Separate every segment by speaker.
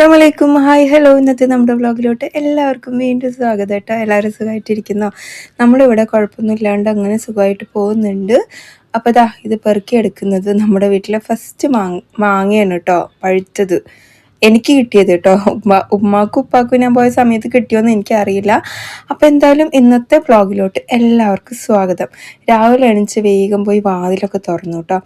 Speaker 1: അസ്സലാമു അലൈക്കും. Hi hello. ഇന്നത്തെ നമ്മുടെ വ്ളോഗിലോട്ട് എല്ലാവർക്കും വീണ്ടും സ്വാഗതം കേട്ടോ. എല്ലാവരും സുഖമായിട്ടിരിക്കുന്നോ? നമ്മളിവിടെ കുഴപ്പമൊന്നും ഇല്ലാണ്ട് അങ്ങനെ സുഖമായിട്ട് പോകുന്നുണ്ട്. അപ്പോൾ ദാ ഇത് പെറുക്കിയെടുക്കുന്നത് നമ്മുടെ വീട്ടിലെ ഫസ്റ്റ് മാങ്ങയാണ് കേട്ടോ, പഴുത്തത്. എനിക്ക് കിട്ടിയത് കേട്ടോ. ഉമ്മാക്കും ഉപ്പാക്കും ഞാൻ പോയ സമയത്ത് കിട്ടിയോന്ന് എനിക്കറിയില്ല. അപ്പോൾ എന്തായാലും ഇന്നത്തെ വ്ളോഗിലോട്ട് എല്ലാവർക്കും സ്വാഗതം. രാവിലെ എണീച്ച് വേഗം പോയി വാതിലൊക്കെ തുറന്നു കേട്ടോ.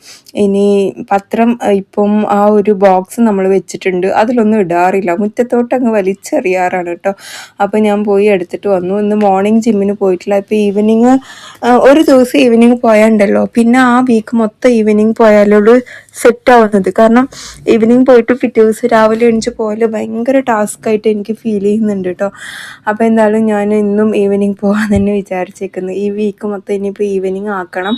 Speaker 1: ഇനി പത്രം ഇപ്പം ആ ഒരു ബോക്സ് നമ്മൾ വെച്ചിട്ടുണ്ട്, അതിലൊന്നും ഇടാറില്ല, മുറ്റത്തോട്ട് അങ്ങ് വലിച്ചെറിയാറാണ് കേട്ടോ. അപ്പോൾ ഞാൻ പോയി എടുത്തിട്ട് വന്നു. ഇന്ന് മോർണിംഗ് ജിമ്മിന് പോയിട്ടില്ല. ഇപ്പോൾ ഈവനിങ് ഒരു ദിവസം ഈവനിങ് പോയാണ്ടല്ലോ, പിന്നെ ആ വീക്ക് മൊത്തം ഈവനിങ് പോയാലുള്ളൂ സെറ്റ് ആവുന്നത്. കാരണം ഈവനിങ് പോയിട്ട് പിറ്റേ ദിവസം രാവിലെ എണീച്ച് പോലെ ഭയങ്കര ടാസ്ക് ആയിട്ട് എനിക്ക് ഫീൽ ചെയ്യുന്നുണ്ട് കേട്ടോ. അപ്പോൾ എന്തായാലും ഞാൻ ഇന്നും ഈവനിങ് പോകാൻ തന്നെ വിചാരിച്ചേക്കുന്നു. ഈ വീക്ക് മൊത്തം ഇനിയിപ്പോൾ ഈവനിങ് ആക്കണം.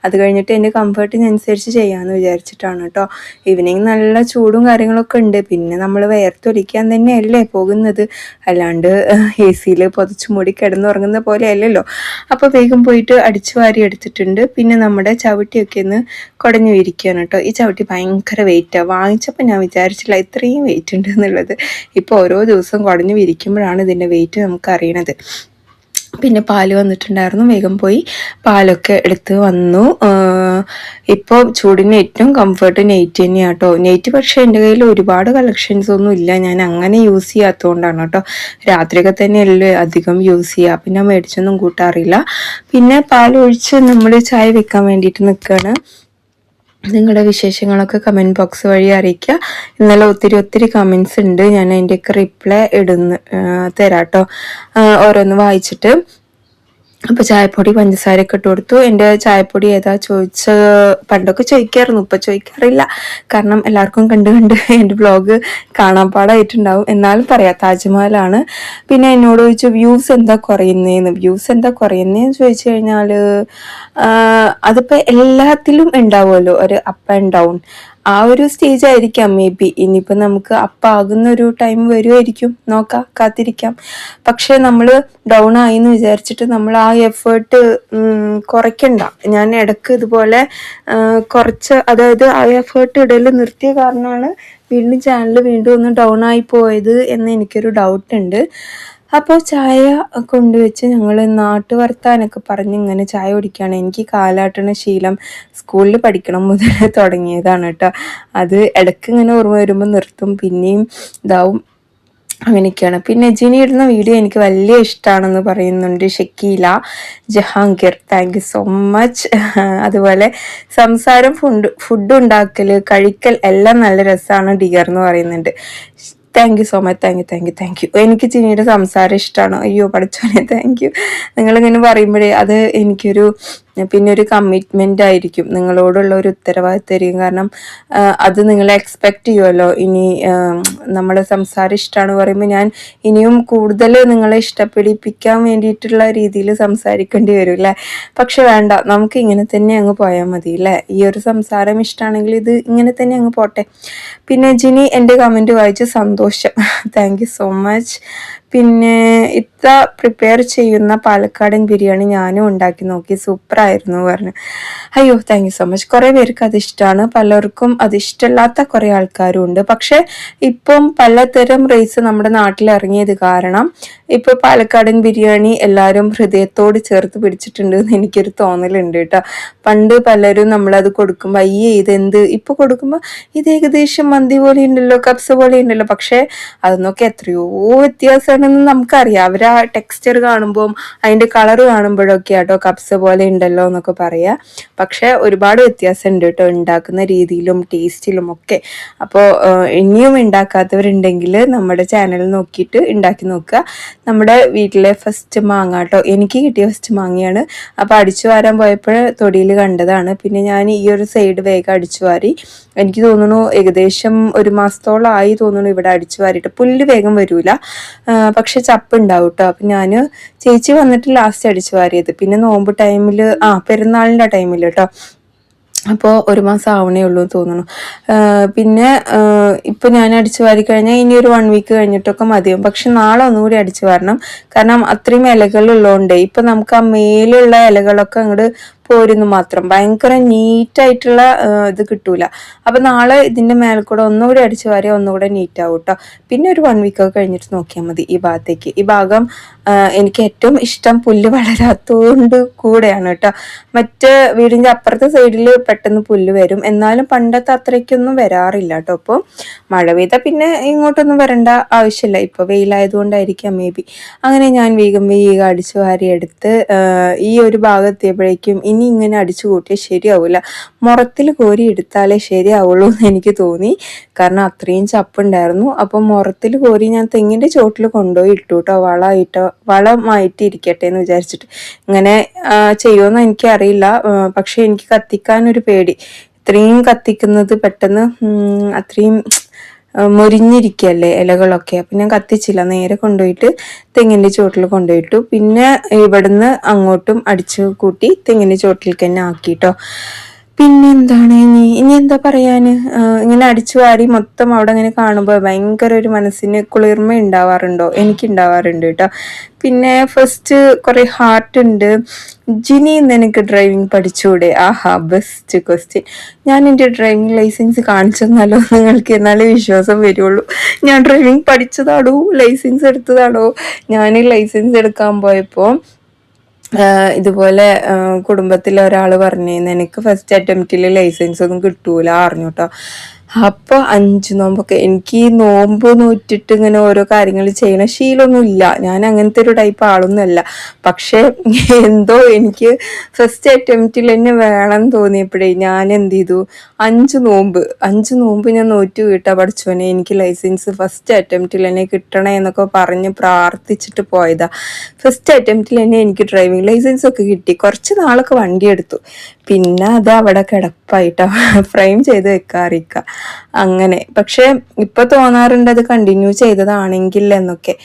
Speaker 1: അത് കഴിഞ്ഞിട്ട് എൻ്റെ കംഫർട്ടിനനുസരിച്ച് ചെയ്യാമെന്ന് വിചാരിച്ചിട്ടാണ് കേട്ടോ. ഈവനിങ് നല്ല ചൂടും കാര്യങ്ങളൊക്കെ ഉണ്ട്. പിന്നെ നമ്മൾ വേർത്തൊലിക്കാൻ തന്നെയല്ലേ പോകുന്നത്, അല്ലാണ്ട് എ സിയിൽ പൊതച്ച് മൂടി കിടന്നുറങ്ങുന്ന പോലെ അല്ലല്ലോ. അപ്പോൾ വേഗം പോയിട്ട് അടിച്ചു വാരി എടുത്തിട്ടുണ്ട്. പിന്നെ നമ്മുടെ ചവിട്ടിയൊക്കെ ഒന്ന് കുടഞ്ഞു വിരിക്കുകയാണ് കേട്ടോ. ഈ ചവിട്ടി ഭയങ്കര വെയിറ്റാണ്. വാങ്ങിച്ചപ്പോൾ ഞാൻ വിചാരിച്ചില്ല ഇത്രയും വെയിറ്റ് ഉണ്ട് എന്നുള്ളത്. ഇപ്പോൾ ഓരോ ദിവസവും കുടഞ്ഞു വിരിക്കുമ്പോഴാണ് ഇതിൻ്റെ വെയിറ്റ് നമുക്ക് അറിയണത്. പിന്നെ പാല് വന്നിട്ടുണ്ടായിരുന്നു, വേഗം പോയി പാലൊക്കെ എടുത്ത് വന്നു. ഇപ്പോൾ ചൂടിന് ഏറ്റവും കംഫർട്ട് നെയ്റ്റ് തന്നെയാണ് കേട്ടോ. നെയ്റ്റ് പക്ഷേ എൻ്റെ കയ്യിൽ ഒരുപാട് കളക്ഷൻസ് ഒന്നും ഇല്ല, ഞാൻ അങ്ങനെ യൂസ് ചെയ്യാത്തതുകൊണ്ടാണ് കേട്ടോ. രാത്രിയൊക്കെ തന്നെയല്ലേ അധികം യൂസ് ചെയ്യുക, പിന്നെ മേടിച്ചൊന്നും കൂട്ടാറില്ല. പിന്നെ പാലൊഴിച്ച് നമ്മൾ ചായ വെക്കാൻ വേണ്ടിയിട്ട് നിൽക്കുകയാണ്. നിങ്ങളുടെ വിശേഷങ്ങളൊക്കെ കമൻറ്റ് ബോക്സ് വഴി അറിയിക്കുക. ഇന്നലെ ഒത്തിരി കമൻറ്റ്സ് ഉണ്ട്, ഞാൻ അതിൻ്റെയൊക്കെ റിപ്ലൈ തരാം കേട്ടോ, ഓരോന്ന് വായിച്ചിട്ട്. അപ്പോൾ ചായപ്പൊടി പഞ്ചസാരയൊക്കെ ഇട്ട് കൊടുത്തു. എൻ്റെ ചായപ്പൊടി ഏതാ പണ്ടൊക്കെ ചോദിക്കായിരുന്നു, ഇപ്പം ചോദിക്കാറില്ല. കാരണം എല്ലാവർക്കും കണ്ട് എൻ്റെ വ്ളോഗ് കാണാൻ പാടായിട്ടുണ്ടാവും. എന്നാലും പറയാം, താജ്മഹലാണ്. പിന്നെ എന്നോട് ചോദിച്ചു വ്യൂസ് എന്താ കുറയുന്നതെന്ന് ചോദിച്ചു കഴിഞ്ഞാൽ അതിപ്പോൾ എല്ലാത്തിലും ഉണ്ടാവുമല്ലോ ഒരു അപ്പ് ആൻഡ് ഡൗൺ. ആ ഒരു സ്റ്റേജ് ആയിരിക്കാം മേ ബി. ഇനിയിപ്പോൾ നമുക്ക് അപ്പാകുന്ന ഒരു ടൈം വരുമായിരിക്കും, നോക്കാം, കാത്തിരിക്കാം. പക്ഷെ നമ്മൾ ഡൗൺ ആയി എന്ന് വിചാരിച്ചിട്ട് നമ്മൾ ആ എഫേർട്ട് കുറയ്ക്കണ്ട. ഞാൻ ഇടയ്ക്ക് ഇതുപോലെ കുറച്ച്, അതായത് ആ എഫേർട്ട് ഇടയിൽ നിർത്തിയ കാരണമാണ് വീണ്ടും ചാനൽ വീണ്ടും ഒന്ന് ഡൗൺ ആയി പോയത് എന്ന് എനിക്കൊരു ഡൗട്ടുണ്ട്. അപ്പോൾ ചായ കൊണ്ടുവച്ച് ഞങ്ങൾ നാട്ടുവർത്താനൊക്കെ പറഞ്ഞ് ഇങ്ങനെ ചായ കുടിക്കുകയാണ്. എനിക്ക് കാലാട്ടണ ശീലം സ്കൂളിൽ പഠിക്കണം മുതൽ തുടങ്ങിയതാണ് കേട്ടോ. അത് ഇടയ്ക്ക് ഇങ്ങനെ ഓർമ്മ വരുമ്പോൾ നിർത്തും, പിന്നെയും ഇതാവും, അങ്ങനെയൊക്കെയാണ്. പിന്നെ ജിനി ഇടുന്ന വീഡിയോ എനിക്ക് വലിയ ഇഷ്ടമാണെന്ന് പറയുന്നുണ്ട് Shakeela Jahangir, thank you so much. അതുപോലെ സംസാരം, ഫുഡ് ഉണ്ടാക്കൽ, കഴിക്കൽ എല്ലാം നല്ല രസമാണ് ഡിയർ എന്ന് പറയുന്നുണ്ട്. Thank you so much, thank you. എനിക്ക് ജിനിയുടെ സംസാരം ഇഷ്ടമാണ്. അയ്യോ പഠിച്ചോനെ, താങ്ക് യു. നിങ്ങളിങ്ങനെ പറയുമ്പോഴേ അത് എനിക്കൊരു പിന്നെ ഒരു കമ്മിറ്റ്മെൻ്റ് ആയിരിക്കും, നിങ്ങളോടുള്ള ഒരു ഉത്തരവാദിത്തമായിരിക്കും. കാരണം അത് നിങ്ങൾ എക്സ്പെക്റ്റ് ചെയ്യുമല്ലോ. ഇനി നമ്മളെ സംസാരം ഇഷ്ടമാണ് പറയുമ്പോൾ ഞാൻ ഇനിയും കൂടുതൽ നിങ്ങളെ ഇഷ്ടപ്പെടിപ്പിക്കാൻ വേണ്ടിയിട്ടുള്ള രീതിയിൽ സംസാരിക്കേണ്ടി വരും അല്ലേ. പക്ഷെ വേണ്ട, നമുക്ക് ഇങ്ങനെ തന്നെ അങ്ങ് പോയാൽ മതി അല്ലേ. ഈ ഒരു സംസാരം ഇഷ്ടമാണെങ്കിൽ ഇത് ഇങ്ങനെ തന്നെ അങ്ങ് പോട്ടെ. പിന്നെ ജിനി എൻ്റെ കമൻറ്റ് വായിച്ച് സന്തോഷം, താങ്ക് യു സോ മച്ച്. പിന്നെ ഇത്ര പ്രിപ്പയർ ചെയ്യുന്ന പാലക്കാടൻ ബിരിയാണി ഞാനും ഉണ്ടാക്കി നോക്കി, സൂപ്പറായിരുന്നു പറഞ്ഞു. അയ്യോ താങ്ക് യു സോ മച്ച്. കുറേ പേർക്ക് അതിഷ്ടമാണ്, പലർക്കും അതിഷ്ടമില്ലാത്ത കുറേ ആൾക്കാരും ഉണ്ട്. പക്ഷെ ഇപ്പം പലതരം റൈസ് നമ്മുടെ നാട്ടിൽ ഇറങ്ങിയത് കാരണം ഇപ്പോൾ പാലക്കാടൻ ബിരിയാണി എല്ലാവരും ഹൃദയത്തോട് ചേർത്ത് പിടിച്ചിട്ടുണ്ട് എന്ന് എനിക്കൊരു തോന്നലുണ്ട് കേട്ടോ. പണ്ട് പലരും നമ്മളത് കൊടുക്കുമ്പോൾ അയ്യേ ഇതെന്ത്, ഇപ്പോൾ കൊടുക്കുമ്പോൾ ഇത് ഏകദേശം മന്തി പോലെ ഉണ്ടല്ലോ, കബ്സ പോലെ ഉണ്ടല്ലോ. പക്ഷേ അതൊന്നൊക്കെ എത്രയോ വ്യത്യാസമാണെന്ന് നമുക്കറിയാം. അവർ ആ ടെക്സ്ചർ കാണുമ്പോൾ അതിൻ്റെ കളർ കാണുമ്പോഴൊക്കെ ആട്ടോ കബ്സ പോലെ ഉണ്ടല്ലോ എന്നൊക്കെ പറയാം. പക്ഷെ ഒരുപാട് വ്യത്യാസമുണ്ട് കേട്ടോ, ഉണ്ടാക്കുന്ന രീതിയിലും ടേസ്റ്റിലും ഒക്കെ. അപ്പോൾ ഇനിയും ഉണ്ടാക്കാത്തവരുണ്ടെങ്കിൽ നമ്മുടെ ചാനൽ നോക്കിയിട്ട് ഉണ്ടാക്കി നോക്കുക. നമ്മുടെ വീട്ടിലെ ഫസ്റ്റ് മാങ്ങ കേട്ടോ, എനിക്ക് കിട്ടിയ ഫസ്റ്റ് മാങ്ങയാണ്. അപ്പോൾ അടിച്ചു വാരാൻ പോയപ്പോൾ തൊടിയിൽ കണ്ടതാണ്. പിന്നെ ഞാൻ ഈ ഒരു സൈഡ് വേഗം അടിച്ചു വാരി. എനിക്ക് തോന്നുന്നു ഏകദേശം ഒരു മാസത്തോളമായി തോന്നുന്നു ഇവിടെ അടിച്ചു വാരിയിട്ട്. പുല്ല് വേഗം വരൂല, പക്ഷെ ചപ്പ് ഉണ്ടാവും കേട്ടോ. അപ്പം ഞാൻ ചേച്ചി വന്നിട്ട് ലാസ്റ്റ് അടിച്ചു വാരിയത്. പിന്നെ നോമ്പ് ടൈമിൽ, പെരുന്നാളിൻ്റെ ടൈമിൽ കേട്ടോ. അപ്പോൾ ഒരു മാസം ആവണേ ഉള്ളൂ എന്ന് തോന്നുന്നു. പിന്നെ ഇപ്പോൾ ഞാൻ അടിച്ചു വാരി കഴിഞ്ഞാൽ ഇനി ഒരു 1 വീക്ക് കഴിഞ്ഞിട്ടൊക്കെ മതിയാവും. പക്ഷെ നാളെ ഒന്നുകൂടി അടിച്ചു വാരണം, കാരണം അത്രയും ഇലകളുള്ളതുകൊണ്ട് ഇപ്പം നമുക്ക് ആ മേലുള്ള ഇലകളൊക്കെ അങ്ങോട്ട് പോരുന്നു മാത്രം. ഭയങ്കര നീറ്റായിട്ടുള്ള ഇത് കിട്ടൂല. അപ്പം നാളെ ഇതിൻ്റെ മേലെ കൂടെ ഒന്നുകൂടി അടിച്ചു വാരി ഒന്നുകൂടെ നീറ്റ് ആവും കേട്ടോ. പിന്നെ ഒരു 1 വീക്ക് ഒക്കെ കഴിഞ്ഞിട്ട് നോക്കിയാൽ മതി. ഈ ഭാഗത്തേക്ക് ഈ ഭാഗം എനിക്ക് ഏറ്റവും ഇഷ്ടം പുല്ല് വളരാത്തതുകൊണ്ട് കൂടെയാണ് കേട്ടോ. മറ്റ് വീടിൻ്റെ അപ്പുറത്തെ സൈഡിൽ പെട്ടെന്ന് പുല്ല് വരും, എന്നാലും പണ്ടത്തെ അത്രയ്ക്കൊന്നും വരാറില്ല കേട്ടോ. അപ്പോൾ മഴ പെയ്താൽ പിന്നെ ഇങ്ങോട്ടൊന്നും വരേണ്ട ആവശ്യമില്ല. ഇപ്പോൾ വെയിലായതുകൊണ്ടായിരിക്കാം മേ ബി. അങ്ങനെ ഞാൻ വേഗം അടിച്ചു വാരി എടുത്ത് ഈ ഒരു ഭാഗം എത്തിയപ്പോഴേക്കും ഇനി ഇങ്ങനെ അടിച്ചു കൂട്ടിയാൽ ശരിയാവില്ല, മുറത്തിൽ കോരി എടുത്താലേ ശരിയാവുള്ളൂ എന്ന് എനിക്ക് തോന്നി. കാരണം അത്രയും ചപ്പുണ്ടായിരുന്നു. അപ്പം മുറത്തിൽ കോരി ഞാൻ തെങ്ങിൻ്റെ ചോട്ടിൽ കൊണ്ടുപോയി ഇട്ടു കേട്ടോ, വളമായിട്ട് ഇരിക്കട്ടെ എന്ന് വിചാരിച്ചിട്ട്. ഇങ്ങനെ ചെയ്യുമെന്ന് എനിക്കറിയില്ല, പക്ഷെ എനിക്ക് കത്തിക്കാനൊരു പേടി. ഇത്രയും കത്തിക്കുന്നത് പെട്ടെന്ന് അത്രയും മൊരിഞ്ഞിരിക്കല്ലേ ഇലകളൊക്കെ. അപ്പം ഞാൻ കത്തിച്ചില്ല, നേരെ കൊണ്ടുപോയിട്ട് തെങ്ങിൻ്റെ ചോട്ടിൽ കൊണ്ടുപോയിട്ടു. പിന്നെ ഇവിടുന്ന് അങ്ങോട്ടും അടിച്ചു കൂട്ടി തെങ്ങിൻ്റെ ചോട്ടിൽ തന്നെ ആക്കിട്ടോ. പിന്നെ എന്താണ് ഇനി എന്താ പറയാന്, ഇങ്ങനെ അടിച്ചു വാരി മൊത്തം അവിടെ ഇങ്ങനെ കാണുമ്പോൾ ഭയങ്കര ഒരു മനസ്സിന് കുളിർമ ഉണ്ടാവാറുണ്ടോ? എനിക്ക് ഉണ്ടാവാറുണ്ട് കേട്ടോ. പിന്നെ ഫസ്റ്റ് കുറെ ഹാർട്ട് ഉണ്ട്. ജിനി നിനക്ക് ഡ്രൈവിംഗ് പഠിച്ചൂടെ? ആഹാ, ബെസ്റ്റ് ക്വസ്റ്റ്യൻ. ഞാൻ എൻ്റെ ഡ്രൈവിംഗ് ലൈസൻസ് കാണിച്ചെന്നാലോ നിങ്ങൾക്ക്, എന്നാലേ വിശ്വാസം വരുള്ളൂ. ഞാൻ ഡ്രൈവിംഗ് പഠിച്ചതാണോ ലൈസൻസ് എടുത്തതാണോ? ഞാൻ ലൈസൻസ് എടുക്കാൻ പോയപ്പോൾ ഇതുപോലെ കുടുംബത്തിലെ ഒരാൾ പറഞ്ഞിരുന്നു എനിക്ക് ഫസ്റ്റ് അറ്റംപ്റ്റിൽ ലൈസൻസ് ഒന്നും കിട്ടൂല അറിഞ്ഞു കേട്ടോ. അപ്പോൾ 5 നോമ്പൊക്കെ എനിക്ക് നോമ്പ് നോറ്റിട്ട് ഇങ്ങനെ ഓരോ കാര്യങ്ങൾ ചെയ്യണ ശീലമൊന്നും ഇല്ല. ഞാൻ അങ്ങനത്തെ ഒരു ടൈപ്പ് ആളൊന്നുമല്ല. പക്ഷെ എന്തോ എനിക്ക് ഫസ്റ്റ് അറ്റംപ്റ്റിൽ തന്നെ വേണം തോന്നിയപ്പോഴേ ഞാൻ എന്ത് ചെയ്തു, 5 നോമ്പ് ഞാൻ നോറ്റ് വീട്ടാ പഠിച്ചോനെ എനിക്ക് ലൈസൻസ് ഫസ്റ്റ് അറ്റംപ്റ്റിൽ തന്നെ കിട്ടണേ എന്നൊക്കെ പറഞ്ഞ് പ്രാർത്ഥിച്ചിട്ട് പോയതാ. ഫസ്റ്റ് അറ്റംപ്റ്റിൽ തന്നെ എനിക്ക് ഡ്രൈവിംഗ് ലൈസൻസ് ഒക്കെ കിട്ടി. കുറച്ച് നാളൊക്കെ വണ്ടി എടുത്തു, പിന്നെ അത് അവിടെ കിടപ്പായിട്ടോ, ഫ്രെയിം ചെയ്ത് വെക്കാറിക്ക അങ്ങനെ. പക്ഷെ ഇപ്പൊ തോന്നാറുണ്ട് അത് കണ്ടിന്യൂ ചെയ്തതാണെങ്കിൽ എന്നൊക്കെ.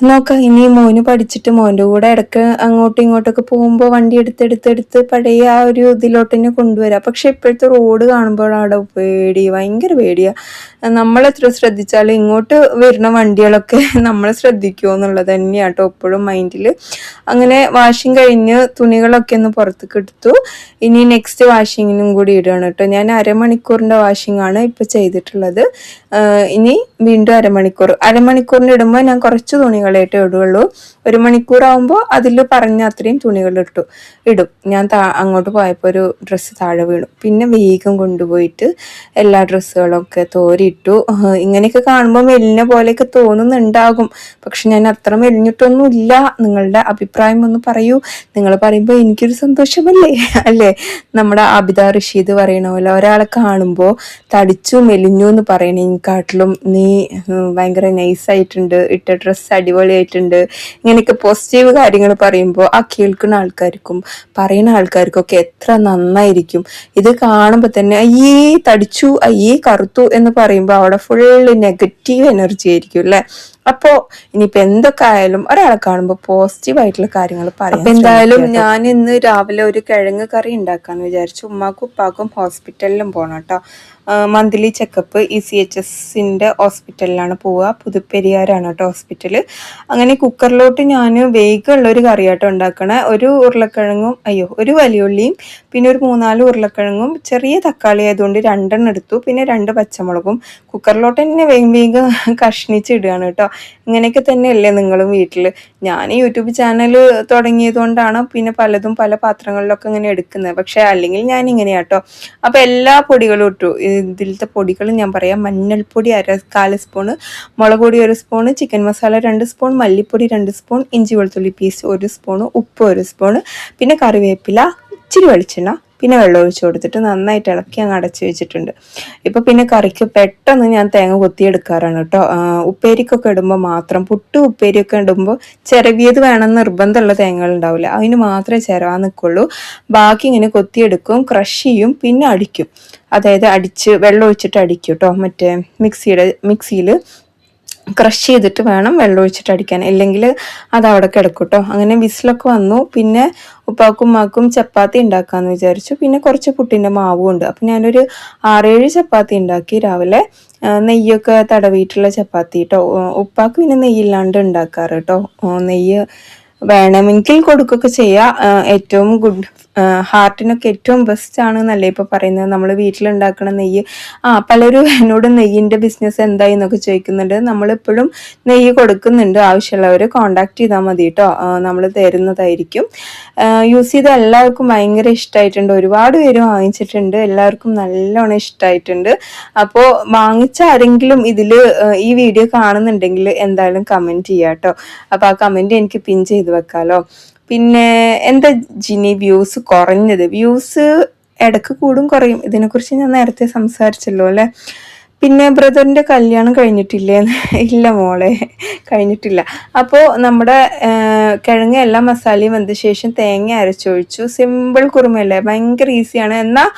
Speaker 1: നോക്കാം, ഇനി മോന് പഠിച്ചിട്ട് മോൻ്റെ കൂടെ ഇടയ്ക്ക് അങ്ങോട്ടും ഇങ്ങോട്ടൊക്കെ പോകുമ്പോൾ വണ്ടി എടുത്ത് പഴയ ആ ഒരു ഇതിലോട്ട് തന്നെ കൊണ്ടുവരാം. പക്ഷെ ഇപ്പോഴത്തെ റോഡ് കാണുമ്പോഴാണ് ഭയങ്കര പേടിയാ. നമ്മളെത്ര ശ്രദ്ധിച്ചാലും ഇങ്ങോട്ട് വരുന്ന വണ്ടികളൊക്കെ നമ്മൾ ശ്രദ്ധിക്കുമോ എന്നുള്ളത് തന്നെയാട്ടോ എപ്പോഴും മൈൻഡിൽ. അങ്ങനെ വാഷിങ് കഴിഞ്ഞ് തുണികളൊക്കെ ഒന്ന് പുറത്തേക്ക് എടുത്തു. ഇനി നെക്സ്റ്റ് വാഷിങ്ങിനും കൂടി ഇടുകയാണ് കേട്ടോ. ഞാൻ അരമണിക്കൂറിൻ്റെ വാഷിംഗ് ആണ് ഇപ്പം ചെയ്തിട്ടുള്ളത്. ഇനി വീണ്ടും അരമണിക്കൂറിന് ഇടുമ്പോൾ ഞാൻ കുറച്ച് തുണികളായിട്ട് ഇടുകയുള്ളൂ. 1 മണിക്കൂറാവുമ്പോൾ അതിൽ പറഞ്ഞ അത്രയും തുണികൾ ഇടും. ഞാൻ അങ്ങോട്ട് പോയപ്പോൾ ഒരു ഡ്രസ്സ് താഴെ വീണു. പിന്നെ വേഗം കൊണ്ടുപോയിട്ട് എല്ലാ ഡ്രസ്സുകളൊക്കെ തോരിയിട്ടു. ഇങ്ങനെയൊക്കെ കാണുമ്പോൾ മെലിഞ്ഞ പോലെയൊക്കെ തോന്നുന്നുണ്ടാകും, പക്ഷെ ഞാൻ അത്ര മെലിഞ്ഞിട്ടൊന്നുമില്ല. നിങ്ങളുടെ അഭിപ്രായം ഒന്ന് പറയൂ. നിങ്ങൾ പറയുമ്പോൾ എനിക്കൊരു സന്തോഷമല്ലേ അല്ലേ? നമ്മുടെ ആബിദ റഷീദ് പറയണ പോലെ ഒരാളെ കാണുമ്പോൾ തടിച്ചു മെലിഞ്ഞു എന്ന് പറയണേക്കാട്ടിലും നീ ഭയങ്കര നൈസായിട്ടുണ്ട്, ഇട്ട ഡ്രസ്സ് അടിപൊളിയായിട്ടുണ്ട്, ഇങ്ങനെയൊക്കെ പോസിറ്റീവ് കാര്യങ്ങൾ പറയുമ്പോൾ ആ കേൾക്കുന്ന ആൾക്കാർക്കും പറയുന്ന ആൾക്കാർക്കൊക്കെ എത്ര നന്നായിരിക്കും. ഇത് കാണുമ്പോൾ തന്നെ അയ്യേ തടിച്ചു, അയ്യേ കറുത്തു എന്ന് പറയുമ്പോൾ അവിടെ ഫുള്ള് നെഗറ്റീവ് എനർജി ആയിരിക്കും അല്ലേ? അപ്പോ ഇനിയിപ്പോ എന്തൊക്കെ ആയാലും ഒരാളെ കാണുമ്പോൾ പോസിറ്റീവ് ആയിട്ടുള്ള കാര്യങ്ങൾ പറയാം. അപ്പൊ എന്തായാലും ഞാൻ ഇന്ന് രാവിലെ ഒരു കിഴങ്ങ് കറി ഉണ്ടാക്കാന്ന് വിചാരിച്ചു. ഉമ്മാക്കും ഉപ്പാക്കും ഹോസ്പിറ്റലിലും പോകണം കേട്ടോ. മന്ത്ലി ചെക്കപ്പ് ECHSന്റെ ഹോസ്പിറ്റലിലാണ് പോവുക. പുതുപ്പെരിയാറാണ് കേട്ടോ ഹോസ്പിറ്റൽ. അങ്ങനെ കുക്കറിലോട്ട് ഞാൻ വേഗമുള്ളൊരു കറിയാട്ടോ ഉണ്ടാക്കണേ. ഒരു വലിയ ഉള്ളിയും പിന്നെ ഒരു 3-4 ഉരുളക്കിഴങ്ങും ചെറിയ തക്കാളി ആയതുകൊണ്ട് 2 എടുത്തു. പിന്നെ 2 പച്ചമുളകും കുക്കറിലോട്ട് തന്നെ വേഗം കഷ്ണിച്ചിടുകയാണ് കേട്ടോ. ഇങ്ങനെയൊക്കെ തന്നെയല്ലേ നിങ്ങളും വീട്ടിൽ? ഞാൻ യൂട്യൂബ് ചാനൽ തുടങ്ങിയത് കൊണ്ടാണ് പിന്നെ പലതും പല പാത്രങ്ങളിലൊക്കെ ഇങ്ങനെ എടുക്കുന്നത്. പക്ഷെ അല്ലെങ്കിൽ ഞാൻ ഇങ്ങനെയാട്ടോ. അപ്പൊ എല്ലാ പൊടികളും ഇട്ടു. ഇതിലത്തെ പൊടികൾ ഞാൻ പറയാം. മഞ്ഞൾപ്പൊടി 1/4 സ്പൂണ്, മുളക് പൊടി 1 സ്പൂണ്, ചിക്കൻ മസാല 2 സ്പൂൺ, മല്ലിപ്പൊടി 2 സ്പൂൺ, ഇഞ്ചി വെളുത്തുള്ളി പീസ് 1 സ്പൂണ്, ഉപ്പ് 1 സ്പൂണ്, പിന്നെ കറിവേപ്പില, ഇച്ചിരി വെളിച്ചെണ്ണ, പിന്നെ വെള്ളം ഒഴിച്ചു കൊടുത്തിട്ട് നന്നായിട്ട് ഇളക്കി അങ്ങ് അടച്ചു വെച്ചിട്ടുണ്ട്. ഇപ്പൊ പിന്നെ കറിക്ക് പെട്ടെന്ന് ഞാൻ തേങ്ങ കൊത്തിയെടുക്കാറാണ് കേട്ടോ. ഉപ്പേരിക്കൊക്കെ ഇടുമ്പോൾ മാത്രം, ഉപ്പേരിയൊക്കെ ഇടുമ്പോൾ ചിരവിയത് വേണമെന്ന് നിർബന്ധമുള്ള തേങ്ങകൾ ഉണ്ടാവില്ല, അതിന് മാത്രമേ ചിരവാൻ നിൽക്കുള്ളൂ. ബാക്കി ഇങ്ങനെ കൊത്തിയെടുക്കും, ക്രഷ് ചെയ്യും, പിന്നെ അടിക്കും. അതായത് വെള്ളം ഒഴിച്ചിട്ട് അടിക്കും കേട്ടോ. മറ്റേ മിക്സിയിൽ ക്രഷ് ചെയ്തിട്ട് വേണം വെള്ളം ഒഴിച്ചിട്ട് അടിക്കാൻ, ഇല്ലെങ്കിൽ അത് അവിടെ കിടക്കും കേട്ടോ. അങ്ങനെ വിസിലൊക്കെ വന്നു. പിന്നെ ഉപ്പാക്കും ഉമ്മാക്കും ചപ്പാത്തി ഉണ്ടാക്കാമെന്ന് വിചാരിച്ചു. പിന്നെ കുറച്ച് പുട്ടിൻ്റെ മാവും ഉണ്ട്. അപ്പം ഞാനൊരു 6-7 ചപ്പാത്തി ഉണ്ടാക്കി രാവിലെ. നെയ്യൊക്കെ തടവിയിട്ടുള്ള ചപ്പാത്തി കേട്ടോ. ഉപ്പാക്ക് പിന്നെ നെയ്യില്ലാണ്ട് ഉണ്ടാക്കാറ് കേട്ടോ. നെയ്യ് വേണമെങ്കിൽ കൊടുക്കുകയൊക്കെ ചെയ്യാം. ഏറ്റവും ഹാർട്ടിനൊക്കെ ഏറ്റവും ബെസ്റ്റ് ആണ് എന്നല്ലേ ഇപ്പോൾ പറയുന്നത്. നമ്മൾ വീട്ടിലുണ്ടാക്കുന്ന നെയ്യ്. പലരും എന്നോട് നെയ്യിൻ്റെ ബിസിനസ് എന്തായി എന്നൊക്കെ ചോദിക്കുന്നുണ്ട്. നമ്മളിപ്പോഴും നെയ്യ് കൊടുക്കുന്നുണ്ട്. ആവശ്യമുള്ളവർ കോണ്ടാക്ട് ചെയ്താൽ മതി കേട്ടോ, നമ്മൾ തരുന്നതായിരിക്കും. യൂസ് ചെയ്ത എല്ലാവർക്കും ഭയങ്കര ഇഷ്ടമായിട്ടുണ്ട്. ഒരുപാട് പേര് വാങ്ങിച്ചിട്ടുണ്ട്. എല്ലാവർക്കും നല്ലോണം ഇഷ്ടമായിട്ടുണ്ട്. അപ്പോൾ വാങ്ങിച്ച ആരെങ്കിലും ഇതിൽ ഈ വീഡിയോ കാണുന്നുണ്ടെങ്കിൽ എന്തായാലും കമൻറ്റ് ചെയ്യാം കേട്ടോ. അപ്പോൾ ആ കമൻറ്റ് എനിക്ക് പിൻ ചെയ്ത് വെക്കാമല്ലോ. പിന്നെ എന്താ ജിനി വ്യൂസ് കുറഞ്ഞത്? വ്യൂസ് ഇടക്ക് കൂടും കുറയും. ഇതിനെക്കുറിച്ച് ഞാൻ നേരത്തെ സംസാരിച്ചല്ലോ അല്ലേ. പിന്നെ ബ്രദറിൻ്റെ കല്യാണം കഴിഞ്ഞിട്ടില്ലേ? ഇല്ല മോളെ, കഴിഞ്ഞിട്ടില്ല. അപ്പോൾ നമ്മുടെ കിഴങ്ങ് എല്ലാ മസാലയും വന്ന ശേഷം തേങ്ങ അരച്ചൊഴിച്ചു. സിമ്പിൾ കുറുമയല്ലേ, ഭയങ്കര ഈസിയാണ്. എന്നാൽ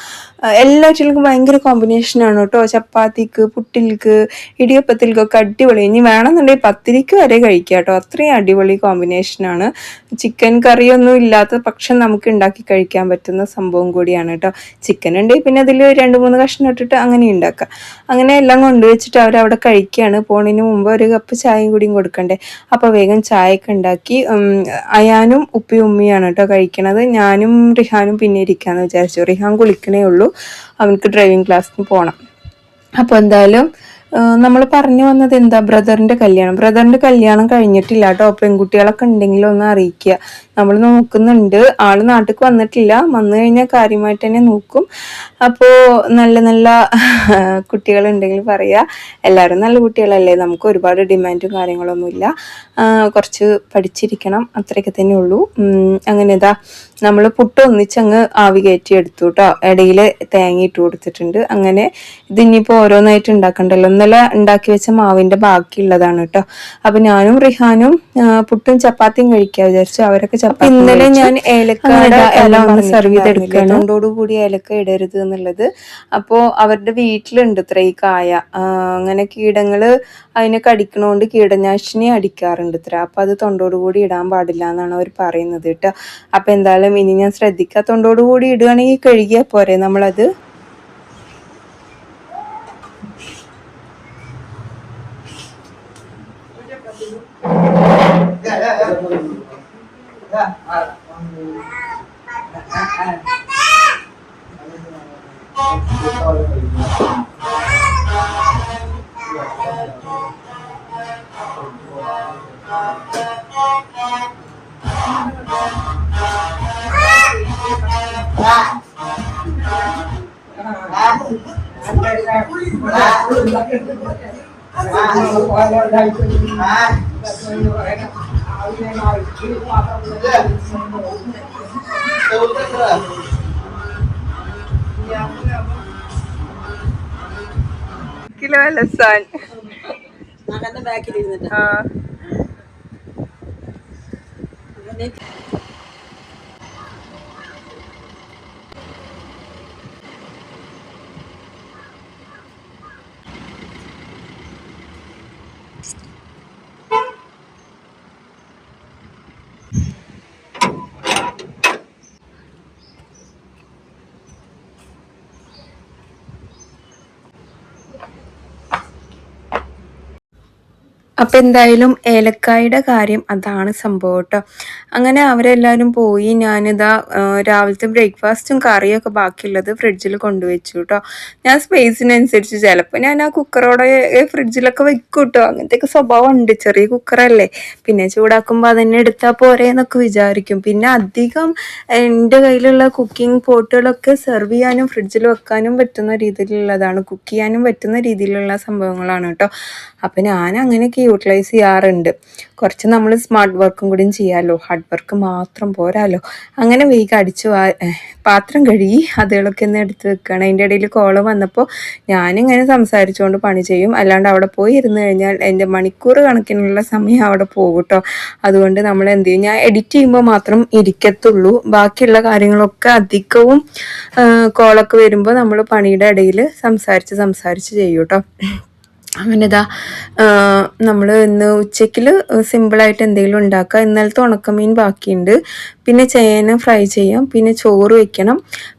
Speaker 1: എല്ലാറ്റിലും ഭയങ്കര കോമ്പിനേഷനാണ് കേട്ടോ. ചപ്പാത്തിക്ക്, പുട്ടിൽക്ക്, ഇടിയപ്പത്തിൽക്കൊക്കെ അടിപൊളി. ഇനി വേണമെന്നുണ്ടെങ്കിൽ പത്തിരിക്ക് വരെ കഴിക്കാം കേട്ടോ, അത്രയും അടിപൊളി കോമ്പിനേഷനാണ്. ചിക്കൻ കറിയൊന്നും ഇല്ലാത്ത പക്ഷം നമുക്ക് ഉണ്ടാക്കി കഴിക്കാൻ പറ്റുന്ന സംഭവം കൂടിയാണ് കേട്ടോ. ചിക്കൻ ഉണ്ടെങ്കിൽ പിന്നെ അതിൽ 2-3 കഷ്ണം ഇട്ടിട്ട് അങ്ങനെ ഉണ്ടാക്കാം. അങ്ങനെ എല്ലാം കൊണ്ടുവച്ചിട്ട് അവരവിടെ കഴിക്കുകയാണ്. പോണതിന് മുമ്പ് ഒരു കപ്പ് ചായയും കൂടിയും കൊടുക്കണ്ടേ. അപ്പോൾ വേഗം ചായയൊക്കെ ഉണ്ടാക്കി. അയാനും ഉപ്പയും ഉമ്മയാണ് കേട്ടോ കഴിക്കണത്. ഞാനും റിഹാനും പിന്നെ ഇരിക്കാമെന്ന് വിചാരിച്ചു. റിഹാൻ കുളിക്കണേ ഉള്ളൂ, അവനക്ക് ഡ്രൈവിംഗ് ക്ലാസ്സിന് പോകണം. അപ്പോൾ എന്തായാലും നമ്മൾ പറഞ്ഞു വന്നത് എന്താ, ബ്രദറിൻ്റെ കല്യാണം കഴിഞ്ഞിട്ടില്ല കേട്ടോ. പെൺകുട്ടികളൊക്കെ ഉണ്ടെങ്കിൽ ഒന്ന് അറിയിക്കുക, നമ്മൾ നോക്കുന്നുണ്ട്. ആള് നാട്ടിലേക്ക് വന്നിട്ടില്ല, വന്നു കഴിഞ്ഞാൽ കാര്യമായിട്ട് തന്നെ നോക്കും. അപ്പോൾ നല്ല നല്ല കുട്ടികളുണ്ടെങ്കിൽ പറയുക. എല്ലാവരും നല്ല കുട്ടികളല്ലേ, നമുക്ക് ഒരുപാട് ഡിമാൻഡും കാര്യങ്ങളൊന്നുമില്ല. കുറച്ച് പഠിച്ചിരിക്കണം, അത്രയൊക്കെ തന്നെ ഉള്ളൂ. അങ്ങനെ ഇതാ നമ്മൾ പുട്ട് ഒന്നിച്ചങ്ങ് ആവി കയറ്റി എടുത്തു കേട്ടോ. ഇടയിൽ തേങ്ങ ഇട്ട് കൊടുത്തിട്ടുണ്ട്. അങ്ങനെ ഇതിനിപ്പോൾ ഓരോന്നായിട്ട് ഉണ്ടാക്കണ്ടല്ലോ. ഇന്നലെ ഉണ്ടാക്കി വെച്ച മാവിൻ്റെ ബാക്കിയുള്ളതാണ് കേട്ടോ. അപ്പം ഞാനും റിഹാനും പുട്ടും ചപ്പാത്തിയും കഴിക്കാൻ വിചാരിച്ചു. അവരൊക്കെ ചപ്പാത്തി. ഇന്നലെ ഞാൻ ഏലക്ക എല്ലാം ഒന്ന് സെർവ് ചെയ്തെടുക്കുകയാണ്. തൊണ്ടോടുകൂടി ഏലക്ക ഇടരുത് എന്നുള്ളത്. അപ്പോൾ അവരുടെ വീട്ടിലുണ്ട് ഇത്ര ഈ കായ. അങ്ങനെ കീടങ്ങൾ അതിനെ കടിക്കണോണ്ട് കീടനാശിനി അടിക്കാറുണ്ട് ഇത്ര. അപ്പം അത് തൊണ്ടോടുകൂടി ഇടാൻ പാടില്ല എന്നാണ് അവർ പറയുന്നത് കേട്ടോ. അപ്പം എന്തായാലും ഇനി ഞാൻ ശ്രദ്ധിക്കുക. തൊണ്ടോടുകൂടി ഇടുകയാണെങ്കിൽ കഴുകിയാൽ പോരെ നമ്മളത്. കിലോ ലസാൻ അപ്പം എന്തായാലും ഏലക്കായുടെ കാര്യം അതാണ് സംഭവം കേട്ടോ. അങ്ങനെ അവരെല്ലാവരും പോയി. ഞാനിതാ രാവിലത്തെ ബ്രേക്ക്ഫാസ്റ്റും കറിയൊക്കെ ബാക്കിയുള്ളത് ഫ്രിഡ്ജിൽ കൊണ്ടുവച്ചു കേട്ടോ. ഞാൻ സ്പേസിനനുസരിച്ച് ചിലപ്പോൾ ഞാൻ ആ കുക്കറോടെ ഫ്രിഡ്ജിലൊക്കെ വെക്കും കേട്ടോ. അങ്ങനത്തെയൊക്കെ സ്വഭാവം ഉണ്ട്. ചെറിയ കുക്കറല്ലേ, പിന്നെ ചൂടാക്കുമ്പോൾ അതന്നെ എടുത്താൽ പോരെ എന്നൊക്കെ വിചാരിക്കും. പിന്നെ അധികം എൻ്റെ കയ്യിലുള്ള കുക്കിംഗ് പോട്ടുകളൊക്കെ സെർവ് ചെയ്യാനും ഫ്രിഡ്ജിൽ വെക്കാനും പറ്റുന്ന രീതിയിലുള്ളതാണ്, കുക്ക് ചെയ്യാനും പറ്റുന്ന രീതിയിലുള്ള സംഭവങ്ങളാണ് കേട്ടോ. അപ്പം ഞാൻ അങ്ങനെയൊക്കെ യൂട്ടിലൈസ് ചെയ്യാറുണ്ട്. കുറച്ച് നമ്മൾ സ്മാർട്ട് വർക്കും കൂടിയും ചെയ്യാമല്ലോ, ഹാർഡ് വർക്ക് മാത്രം പോരാലോ. അങ്ങനെ വേഗം പാത്രം കഴുകി അതുകളൊക്കെ ഒന്ന് എടുത്ത് വെക്കുകയാണ്. അതിൻ്റെ ഇടയിൽ കോള് വന്നപ്പോൾ ഞാനിങ്ങനെ സംസാരിച്ചുകൊണ്ട് പണി ചെയ്യും. അല്ലാണ്ട് അവിടെ പോയി ഇരുന്ന് കഴിഞ്ഞാൽ എൻ്റെ മണിക്കൂർ കണക്കിനുള്ള സമയം അവിടെ പോകും കേട്ടോ. അതുകൊണ്ട് നമ്മൾ എന്ത് ചെയ്യും, ഞാൻ എഡിറ്റ് ചെയ്യുമ്പോൾ മാത്രം ഇരിക്കത്തുള്ളൂ. ബാക്കിയുള്ള കാര്യങ്ങളൊക്കെ അധികവും കോളൊക്കെ വരുമ്പോൾ നമ്മൾ പണിയുടെ ഇടയിൽ സംസാരിച്ച് ചെയ്യും കേട്ടോ. അങ്ങനെ ഇതാ നമ്മൾ ഇന്ന് ഉച്ചയ്ക്ക് സിമ്പിളായിട്ട് എന്തെങ്കിലും ഉണ്ടാക്കുക. ഇന്നലത്തെ ഉണക്കമീൻ ബാക്കിയുണ്ട്. പിന്നെ ചേന ഫ്രൈ ചെയ്യാം, പിന്നെ ചോറ് വെക്കണം,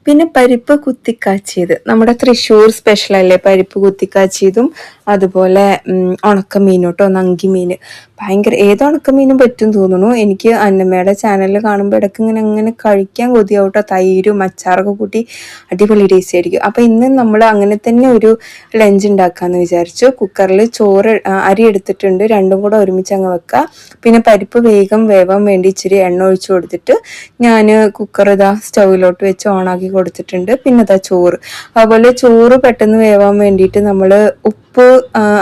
Speaker 1: പിന്നെ പരിപ്പ് കുത്തിക്കാച്ചിയത്, നമ്മുടെ തൃശ്ശൂർ സ്പെഷ്യലല്ലേ പരിപ്പ് കുത്തിക്കാച്ചിയതും, അതുപോലെ ഉണക്കമീൻ കേട്ടോ, നങ്കി മീൻ. ഭയങ്കര ഏത് ഉണക്കമീനും പറ്റും തോന്നുന്നു. എനിക്ക് അന്നമ്മയുടെ ചാനലിൽ കാണുമ്പോൾ ഇടയ്ക്ക് അങ്ങനെ കഴിക്കാൻ കൊതിയാവും കേട്ടോ. തൈരും അച്ചാറൊക്കെ കൂട്ടി അടിപൊളി ടേസ്റ്റ് ആയിരിക്കും. അപ്പോൾ ഇന്ന് നമ്മൾ അങ്ങനെ തന്നെ ഒരു ലഞ്ച് ഉണ്ടാക്കാമെന്ന് വിചാരിച്ചു. കുക്കറിൽ ചോറ് അരി എടുത്തിട്ടുണ്ട്, രണ്ടും കൂടെ ഒരുമിച്ച് അങ്ങ് വെക്കുക. പിന്നെ പരിപ്പ് വേഗം വേവാൻ വേണ്ടി ഇച്ചിരി എണ്ണ ഒഴിച്ചു കൊടുത്തിട്ട് ഞാൻ കുക്കർ ഇതാ സ്റ്റൗവിലോട്ട് വെച്ച് ഓണാക്കി കൊടുത്തിട്ടുണ്ട്. പിന്നെ ഇതാ ചോറ്, അതുപോലെ ചോറ് പെട്ടെന്ന് വേവാൻ വേണ്ടിയിട്ട് നമ്മൾ ഉപ്പ്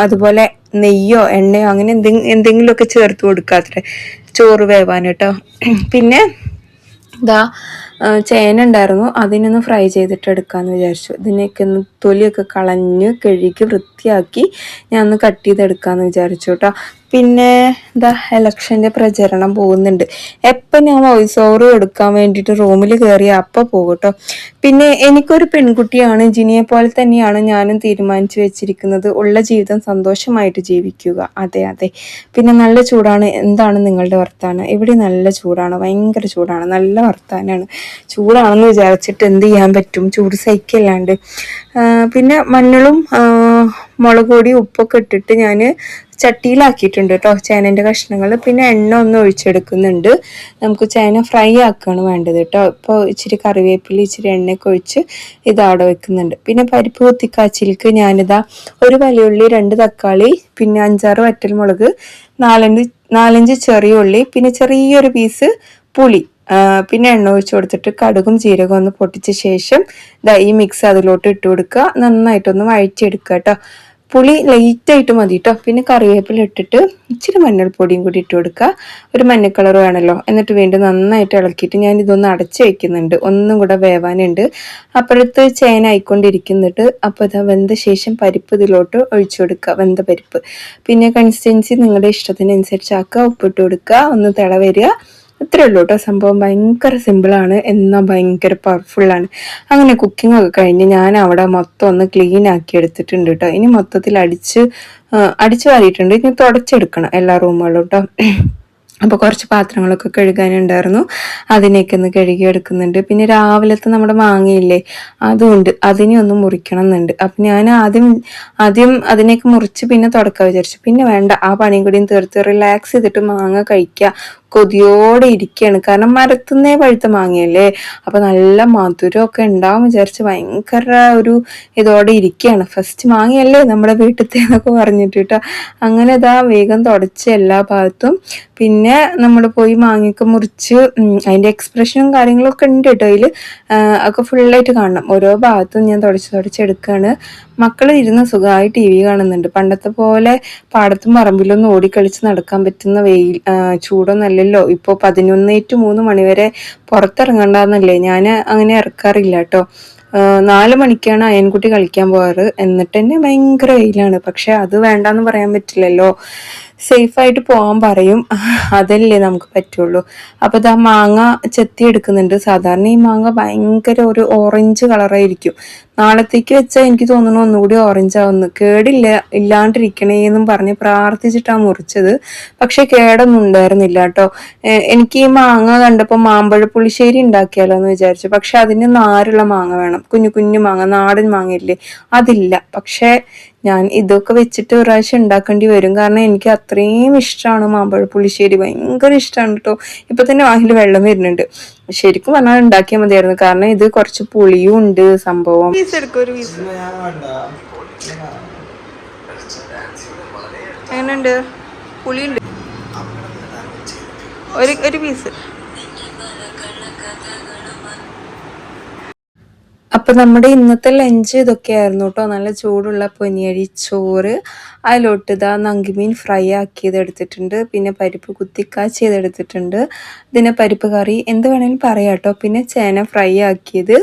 Speaker 1: അതുപോലെ നെയ്യോ എണ്ണയോ അങ്ങനെ എന്തെങ്കിലുമൊക്കെ ചേർത്ത് കൊടുക്കാത്രേ ചോറ് വേവാൻ കേട്ടോ. പിന്നെ ഇതാ ചേന ഉണ്ടായിരുന്നു, അതിനൊന്ന് ഫ്രൈ ചെയ്തിട്ട് എടുക്കാമെന്ന് വിചാരിച്ചു. ഇതിനൊക്കെ ഒന്ന് തൊലിയൊക്കെ കളഞ്ഞ് കഴുകി വൃത്തിയാക്കി ഞാൻ ഒന്ന് കട്ട് ചെയ്തെടുക്കാമെന്ന് വിചാരിച്ചു കേട്ടോ. പിന്നെ എന്താ ഇലക്ഷൻ്റെ പ്രചരണം പോകുന്നുണ്ട്. എപ്പം ഞാൻ വോയിസ് ഓവർ എടുക്കാൻ വേണ്ടിയിട്ട് റൂമിൽ കയറിയ അപ്പം പോകും കേട്ടോ. പിന്നെ എനിക്കൊരു പെൺകുട്ടിയാണ്, ജിനിയെ പോലെ തന്നെയാണ് ഞാനും തീരുമാനിച്ചു വെച്ചിരിക്കുന്നത്. ഉള്ള ജീവിതം സന്തോഷമായിട്ട് ജീവിക്കുക. അതെ അതെ. പിന്നെ നല്ല ചൂടാണ്. എന്താണ് നിങ്ങളുടെ വർത്താനം? ഇവിടെ നല്ല ചൂടാണ്, ഭയങ്കര ചൂടാണ്, നല്ല വർത്താനാണ്. ചൂടാണെന്ന് വിചാരിച്ചിട്ട് എന്ത് ചെയ്യാൻ പറ്റും, ചൂട് സഹിക്കല്ലാണ്ട്. പിന്നെ മഞ്ഞളും മുളക് പൊടി ഉപ്പൊക്കെ ഇട്ടിട്ട് ഞാൻ ചട്ടിയിലാക്കിയിട്ടുണ്ട് കേട്ടോ ചേനൻ്റെ കഷ്ണങ്ങൾ. പിന്നെ എണ്ണ ഒന്ന് ഒഴിച്ചെടുക്കുന്നുണ്ട്. നമുക്ക് ചേന ഫ്രൈ ആക്കുകയാണ് വേണ്ടത് കേട്ടോ. ഇപ്പോൾ ഇച്ചിരി കറിവേപ്പില ഇച്ചിരി എണ്ണയൊക്കെ ഒഴിച്ച് ഇതവിടെ വെക്കുന്നുണ്ട്. പിന്നെ പരിപ്പ് കുത്തിക്കാച്ചിലേക്ക് ഞാനിതാ ഒരു വലിയുള്ളി, 2 തക്കാളി, പിന്നെ 5-6 വറ്റൽമുളക്, 4-5 ചെറിയ ഉള്ളി, പിന്നെ ചെറിയൊരു പീസ് പുളി, പിന്നെ എണ്ണ ഒഴിച്ച് കൊടുത്തിട്ട് കടുകും ജീരകവും ഒന്ന് പൊട്ടിച്ച ശേഷം ഈ മിക്സ് അതിലോട്ട് ഇട്ട് കൊടുക്കുക. നന്നായിട്ടൊന്ന് വഴറ്റിയെടുക്കുക കേട്ടോ. പുളി ലൈറ്റായിട്ട് മതി കേട്ടോ. പിന്നെ കറിവേപ്പില ഇട്ടിട്ട് ഇച്ചിരി മഞ്ഞൾപ്പൊടിയും കൂടി ഇട്ട് കൊടുക്കുക. ഒരു മഞ്ഞ കളർ വേണമല്ലോ. എന്നിട്ട് വീണ്ടും നന്നായിട്ട് ഇളക്കിയിട്ട് ഞാൻ ഇതൊന്ന് അടച്ച് വയ്ക്കുന്നുണ്ട്, ഒന്നും കൂടെ വേവാനുണ്ട്. അപ്പുറത്ത് ചേന ആയിക്കൊണ്ടിരിക്കുന്നുണ്ട്. അപ്പോൾ ഇതാ വെന്ത ശേഷം പരിപ്പ് ഇതിലോട്ട് ഒഴിച്ചു കൊടുക്കുക, വെന്ത പരിപ്പ്. പിന്നെ കൺസിസ്റ്റൻസി നിങ്ങളുടെ ഇഷ്ടത്തിനനുസരിച്ചാക്കുക, ഉപ്പിട്ട് കൊടുക്കുക, ഒന്ന് തിള വരിക. ഇത്രേ ഉള്ളൂ കേട്ടോ. സംഭവം ഭയങ്കര സിമ്പിളാണ്, എന്നാൽ ഭയങ്കര പവർഫുള്ളാണ്. അങ്ങനെ കുക്കിംഗ് ഒക്കെ കഴിഞ്ഞ് ഞാൻ അവിടെ മൊത്തം ഒന്ന് ക്ലീൻ ആക്കി എടുത്തിട്ടുണ്ട് കേട്ടോ. ഇനി മൊത്തത്തിൽ അടിച്ചു വാരിയിട്ടുണ്ട്. ഇനി തുടച്ചെടുക്കണം എല്ലാ റൂമുകളും കേട്ടോ. അപ്പോൾ കുറച്ച് പാത്രങ്ങളൊക്കെ കഴുകാനുണ്ടായിരുന്നു, അതിനേക്ക് ഒന്ന് കഴുകിയെടുക്കുന്നുണ്ട്. പിന്നെ രാവിലത്തെ നമ്മുടെ മാങ്ങയില്ലേ, അതുകൊണ്ട് അതിനെ ഒന്ന് മുറിക്കണം എന്നുണ്ട്. അപ്പം ഞാൻ ആദ്യം അതിനേക്ക് മുറിച്ച് പിന്നെ തുടക്കാൻ വിചാരിച്ചു. പിന്നെ വേണ്ട, ആ പണിയും കൂടിയും തീർത്ത് റിലാക്സ് ചെയ്തിട്ട് മാങ്ങ കഴിക്കുക. കൊതിയോടെ ഇരിക്കുകയാണ്, കാരണം മരത്തുനിന്നേ പഴുത്ത മാങ്ങയല്ലേ, അപ്പം നല്ല മധുരമൊക്കെ ഉണ്ടാവും വിചാരിച്ച് ഭയങ്കര ഒരു ഇതോടെ ഇരിക്കുകയാണ്. ഫസ്റ്റ് മാങ്ങയല്ലേ നമ്മുടെ വീട്ടിലത്തെ എന്നൊക്കെ പറഞ്ഞിട്ട് കേട്ടോ. അങ്ങനെ ഇതാ വേഗം തുടച്ച് എല്ലാ ഭാഗത്തും. പിന്നെ നമ്മൾ പോയി മാങ്ങയൊക്കെ മുറിച്ച് അതിൻ്റെ എക്സ്പ്രഷനും കാര്യങ്ങളൊക്കെ ഉണ്ട് കേട്ടോ അതിൽ, ഒക്കെ ഫുള്ളായിട്ട് കാണണം. ഓരോ ഭാഗത്തും ഞാൻ തുടച്ചെടുക്കുകയാണ്. മക്കൾ ഇരുന്ന് സുഖമായി TV കാണുന്നുണ്ട്. പണ്ടത്തെ പോലെ പാടത്തും പറമ്പിലൊന്നും ഓടിക്കളിച്ച് നടക്കാൻ പറ്റുന്ന ചൂടൊന്നല്ലല്ലോ ഇപ്പോൾ. 11 to 3 മണിവരെ പുറത്തിറങ്ങണ്ടെന്നല്ലേ, ഞാൻ അങ്ങനെ ഇറക്കാറില്ല കേട്ടോ. 4 മണിക്കാണ് അയൻകുട്ടി കളിക്കാൻ പോകാറ്. എന്നിട്ട് തന്നെ ഭയങ്കര വെയിലാണ്. പക്ഷെ അത് വേണ്ടാന്ന് പറയാൻ പറ്റില്ലല്ലോ, സേഫായിട്ട് പോകാൻ പറയും, അതല്ലേ നമുക്ക് പറ്റുള്ളൂ. അപ്പോൾ ഇതാ മാങ്ങ ചെത്തി എടുക്കുന്നുണ്ട്. സാധാരണ ഈ മാങ്ങ ഭയങ്കര ഒരു ഓറഞ്ച് കളറായിരിക്കും. നാളത്തേക്ക് വെച്ചാൽ എനിക്ക് തോന്നുന്നു ഒന്നുകൂടി ഓറഞ്ച് ആവുന്നു. ഇല്ലാണ്ടിരിക്കണേന്നും പറഞ്ഞ് പ്രാർത്ഥിച്ചിട്ടാണ് മുറിച്ചത്. പക്ഷെ കേടൊന്നും ഉണ്ടായിരുന്നില്ല കേട്ടോ. എനിക്ക് ഈ മാങ്ങ കണ്ടപ്പോൾ മാമ്പഴ പുളിശ്ശേരി ഉണ്ടാക്കിയാലോ എന്ന് വിചാരിച്ചു. പക്ഷെ അതിന് നാരുള്ള മാങ്ങ വേണം, കുഞ്ഞു കുഞ്ഞു മാങ്ങ, നാടൻ മാങ്ങയില്ലേ, അതില്ല. പക്ഷെ ഞാൻ ഇതൊക്കെ വെച്ചിട്ട് ഒരു പ്രാവശ്യം ഉണ്ടാക്കേണ്ടി വരും, കാരണം എനിക്ക് അത്രയും ഇഷ്ടമാണ് മാമ്പഴ പുളിശ്ശേരി, ഭയങ്കര ഇഷ്ടമാണ് കേട്ടോ. ഇപ്പൊ തന്നെ വായിൽ വെള്ളം വരുന്നുണ്ട്. ശരിക്കും പറഞ്ഞാൽ ഉണ്ടാക്കിയാൽ മതിയായിരുന്നു, കാരണം ഇത് കുറച്ച് പുളിയും ഉണ്ട് സംഭവം. എങ്ങനെയുണ്ട്? പുളിയുണ്ട്, ഒരു പീസ്. അപ്പൊ നമ്മുടെ ഇന്നത്തെ ലഞ്ച് ഇതൊക്കെയായിരുന്നു കേട്ടോ. നല്ല ചൂടുള്ള പൊന്നിയരി ചോറ്, അതിലോട്ട് ഇതാ നങ്കിമീൻ ഫ്രൈ ആക്കിയത് എടുത്തിട്ടുണ്ട്, പിന്നെ പരിപ്പ് കുത്തിക്കാച്ചി ചെയ്തെടുത്തിട്ടുണ്ട്, ഇതിനെ പരിപ്പ് കറി എന്ത് വേണേലും പറയാം കേട്ടോ. പിന്നെ ചേന ഫ്രൈ ആക്കിയത്,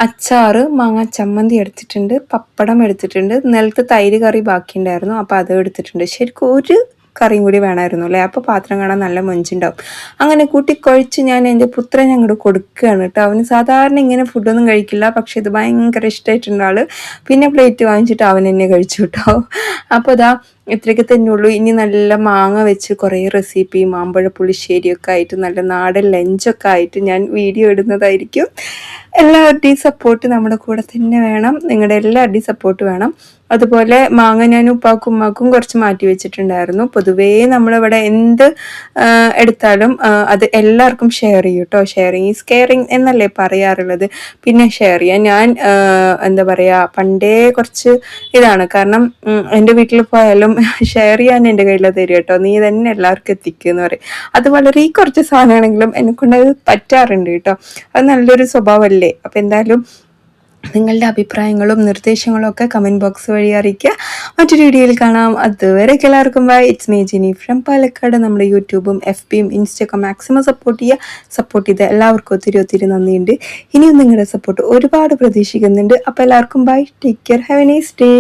Speaker 1: അച്ചാറ്, മാങ്ങ ചമ്മന്തി എടുത്തിട്ടുണ്ട്, പപ്പടം എടുത്തിട്ടുണ്ട്, നിലത്ത് തൈര് കറി ബാക്കിയുണ്ടായിരുന്നു, അപ്പോൾ അത് എടുത്തിട്ടുണ്ട്. ശരിക്കും ഒരു കറിയും കൂടി വേണമായിരുന്നു അല്ലേ, അപ്പോൾ പാത്രം കാണാൻ നല്ല മൊഞ്ചുണ്ടാവും. അങ്ങനെ കൂട്ടിക്കൊഴിച്ച് ഞാൻ എൻ്റെ പുത്രനെ അങ്ങോട്ട് കൊടുക്കുകയാണ് കേട്ടോ. അവന് സാധാരണ ഇങ്ങനെ ഫുഡൊന്നും കഴിക്കില്ല, പക്ഷെ ഇത് ഭയങ്കര ഇഷ്ടമായിട്ടുണ്ട് ആള്. പിന്നെ പ്ലേറ്റ് വാങ്ങിച്ചിട്ട് അവൻ എന്നെ കഴിച്ചു കേട്ടോ. അപ്പോൾ ഇതാ ഇത്രയൊക്കെ തന്നെ ഉള്ളൂ. ഇനി നല്ല മാങ്ങ വെച്ച് കുറേ റെസിപ്പി, മാമ്പഴ പുളിശ്ശേരിയൊക്കെ ആയിട്ട് നല്ല നാടൻ ലഞ്ചൊക്കെ ആയിട്ട് ഞാൻ വീഡിയോ ഇടുന്നതായിരിക്കും. എല്ലാവരുടെയും സപ്പോർട്ട് നമ്മുടെ കൂടെ തന്നെ വേണം. നിങ്ങളുടെ എല്ലാവരുടെയും സപ്പോർട്ട് വേണം. അതുപോലെ മാങ്ങ ഞാൻ ഉപ്പാക്കും ഉമ്മാക്കും കുറച്ച് മാറ്റി വെച്ചിട്ടുണ്ടായിരുന്നു. പൊതുവേ നമ്മളിവിടെ എന്ത് എടുത്താലും അത് എല്ലാവർക്കും ഷെയർ ചെയ്യും കേട്ടോ. ഷെയറിങ് ഈസ് കെയറിങ് എന്നല്ലേ പറയാറുള്ളത്. പിന്നെ ഷെയർ ചെയ്യാൻ ഞാൻ എന്താ പറയുക, പണ്ടേ കുറച്ച് ഇതാണ്. കാരണം എൻ്റെ വീട്ടിൽ പോയാലും ഷെയർ ചെയ്യാൻ എൻ്റെ കയ്യിൽ തരും കേട്ടോ. നീ തന്നെ എല്ലാവർക്കും എത്തിക്കുക എന്ന് പറയും. അത് വളരെ കുറച്ച് സാധനമാണെങ്കിലും എന്നെക്കൊണ്ടത് പറ്റാറുണ്ട് കേട്ടോ. അത് നല്ലൊരു സ്വഭാവമല്ലേ. അപ്പം എന്തായാലും നിങ്ങളുടെ അഭിപ്രായങ്ങളും നിർദ്ദേശങ്ങളും ഒക്കെ കമൻറ്റ് ബോക്സ് വഴി അറിയിക്കുക. മറ്റൊരു വീഡിയോയിൽ കാണാം. അതുവരെ എല്ലാവർക്കും bye. It's me Jini from Palakkad. നമ്മുടെ യൂട്യൂബും FBയും ഇൻസ്റ്റയൊക്കെ മാക്സിമം സപ്പോർട്ട് ചെയ്ത് എല്ലാവർക്കും ഒത്തിരി നന്ദിയുണ്ട്. ഇനിയും നിങ്ങളുടെ സപ്പോർട്ട് ഒരുപാട് പ്രതീക്ഷിക്കുന്നുണ്ട്. അപ്പോൾ എല്ലാവർക്കും bye. Take care. Have a nice day.